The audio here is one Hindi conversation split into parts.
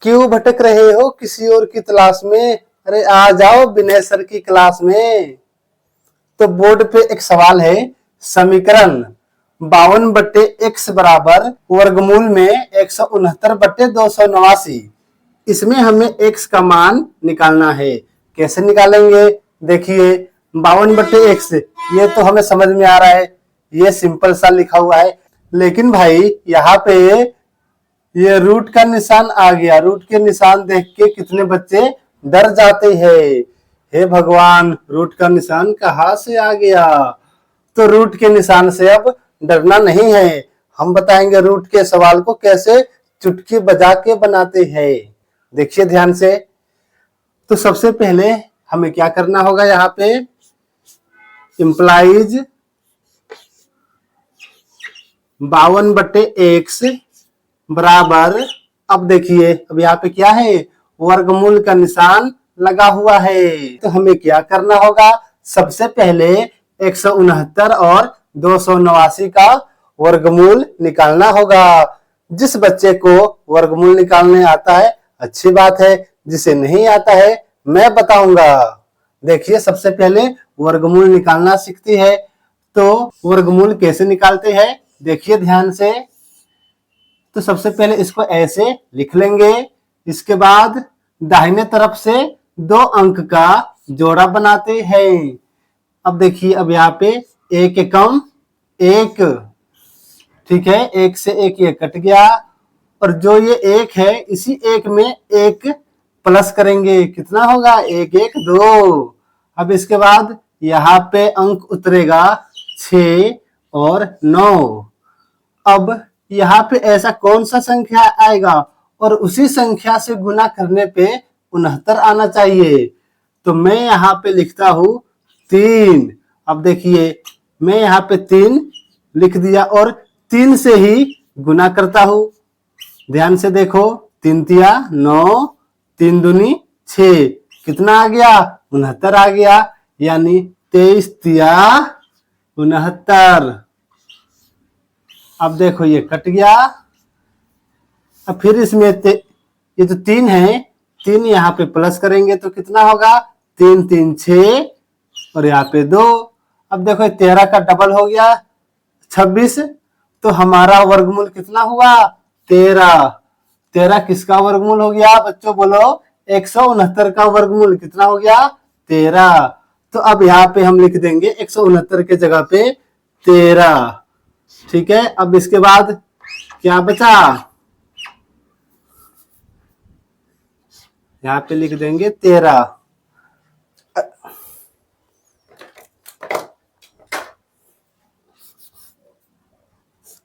क्यों भटक रहे हो किसी और की तलाश में? अरे आ जाओ विनय सर की क्लास में। तो बोर्ड पे एक सवाल है, समीकरण 52/x बराबर वर्गमूल में 169/289। इसमें हमें x का मान निकालना है। कैसे निकालेंगे? देखिए 52/x ये तो हमें समझ में आ रहा है, ये सिंपल सा लिखा हुआ है। लेकिन भाई यहाँ पे ये रूट का निशान आ गया। रूट के निशान देख के कितने बच्चे डर जाते हैं। हे भगवान, रूट का निशान कहाँ से आ गया? तो रूट के निशान से अब डरना नहीं है। हम बताएंगे रूट के सवाल को कैसे चुटकी बजा के बनाते हैं। देखिए ध्यान से। तो सबसे पहले हमें क्या करना होगा, यहाँ पे इंप्लाइज 52/x बराबर, अब देखिए अब यहाँ पे क्या है, वर्गमूल का निशान लगा हुआ है। तो हमें क्या करना होगा, सबसे पहले 169 और 289 का वर्गमूल निकालना होगा। जिस बच्चे को वर्गमूल निकालने आता है अच्छी बात है, जिसे नहीं आता है मैं बताऊंगा। देखिए सबसे पहले वर्गमूल निकालना सीखती है। तो वर्गमूल कैसे निकालते हैं देखिए ध्यान से। तो सबसे पहले इसको ऐसे लिख लेंगे। इसके बाद दाहिने तरफ से 2 अंक का जोड़ा बनाते हैं। अब देखिए अब यहाँ पे 1 एकम 1, ठीक है, 1 से 1 ये कट गया, और जो ये 1 है इसी 1 में 1 प्लस करेंगे, कितना होगा 1 1 2। अब इसके बाद यहाँ पे अंक उतरेगा 6 और 9। अब यहाँ पे ऐसा कौन सा संख्या आएगा और उसी संख्या से गुना करने पे 69 आना चाहिए। तो मैं यहाँ पे लिखता हूं 3। अब देखिए मैं यहाँ पे 3 लिख दिया और 3 से ही गुना करता हूं। ध्यान से देखो, 3 तिया 9, 3 दूनी 6, कितना आ गया 69 आ गया। यानी 23 तिया 69। अब देखो ये कट गया। अब फिर इसमें ये जो 3 है, 3 यहाँ पे प्लस करेंगे तो कितना होगा 3 3 6 और यहाँ पे 2। अब देखो 13 का डबल हो गया 26। तो हमारा वर्गमूल कितना हुआ 13। 13 किसका वर्गमूल हो गया बच्चों बोलो? 169 का वर्गमूल कितना हो गया 13। तो अब यहाँ पे हम लिख देंगे 169 के जगह पे 13, ठीक है। अब इसके बाद क्या बचा, यहाँ पे लिख देंगे 13।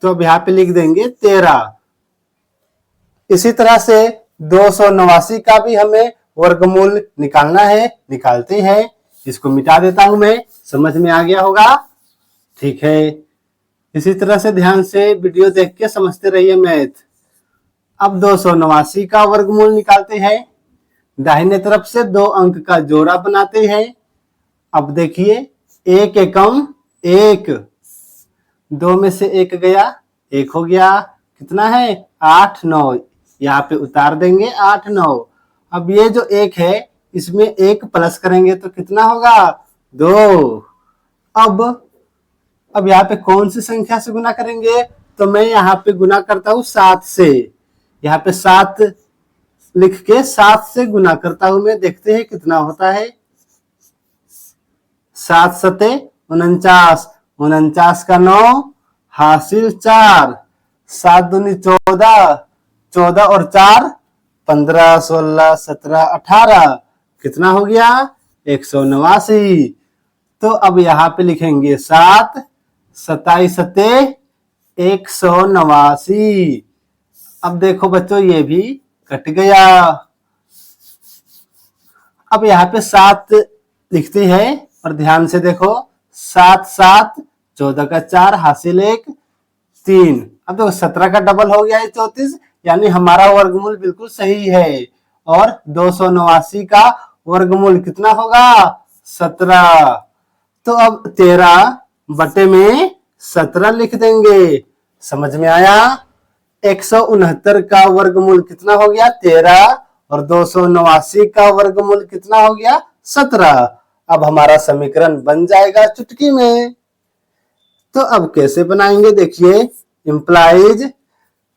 तो अब यहाँ पे लिख देंगे 13। इसी तरह से 289 का भी हमें वर्गमूल निकालना है, निकालते हैं। इसको मिटा देता हूं मैं, समझ में आ गया होगा, ठीक है। इसी तरह से ध्यान से वीडियो देख के समझते रहिए मैथ। अब 289 का वर्गमूल निकालते हैं। दाहिने तरफ से 2 अंक का जोड़ा बनाते हैं। अब देखिए 1 एकम 1, 2 में से 1 गया, 1 हो गया, कितना है 8 9, यहाँ पे उतार देंगे 8 9। अब ये जो 1 है इसमें 1 प्लस करेंगे तो कितना होगा 2। अब यहाँ पे कौन सी संख्या से गुना करेंगे, तो मैं यहाँ पे गुना करता हूँ 7 से। यहाँ पे 7 लिख के 7 से गुना करता हूं मैं, देखते हैं कितना होता है। 7 सते 49, 49 का 9 हासिल 4, 7 दूनी 14, 14 और 4 15 16 17 18, कितना हो गया 189। तो अब यहाँ पे लिखेंगे 7 27 सते 189। अब देखो बच्चों ये भी कट गया। अब यहाँ पे 7 लिखते हैं और ध्यान से देखो, 7 7 14 का 4 हासिल 1 3। अब देखो 17 का डबल हो गया है 34, यानी हमारा वर्गमूल बिल्कुल सही है। और 289 का वर्गमूल कितना होगा 17। तो अब 13 बटे में 17 लिख देंगे। समझ में आया? 169 का वर्गमूल कितना हो गया 13 और 289 का वर्गमूल कितना हो गया 17। अब हमारा समीकरण बन जाएगा चुटकी में। तो अब कैसे बनाएंगे देखिए, इंप्लाइज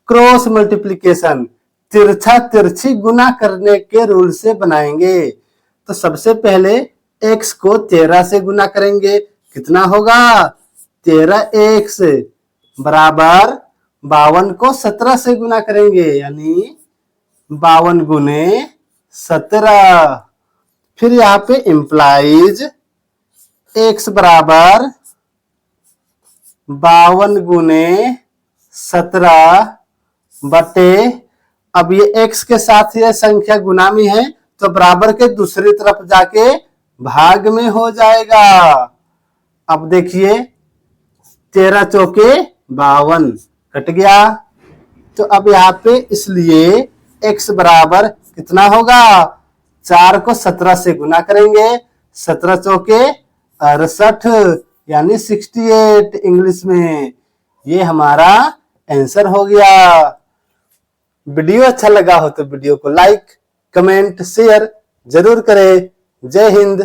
क्रॉस मल्टीप्लीकेशन, तिरछा तिरछी गुना करने के रूल से बनाएंगे। तो सबसे पहले x को 13 से गुना करेंगे, कितना होगा 13x बराबर 52 को 17 से गुना करेंगे, यानी 52 गुने 17। फिर यहाँ पे इंप्लाइज x बराबर 52 गुने 17 बटे, अब ये x के साथ ये संख्या गुना में है तो बराबर के दूसरी तरफ जाके भाग में हो जाएगा। अब देखिए 13 चौके 52 कट गया। तो अब यहाँ पे इसलिए x बराबर कितना होगा, 4 को 17 से गुना करेंगे, 17 चौके 68 यानी 68 इंग्लिश में। ये हमारा आंसर हो गया। वीडियो अच्छा लगा हो तो वीडियो को लाइक, कमेंट, शेयर जरूर करें। जय हिंद।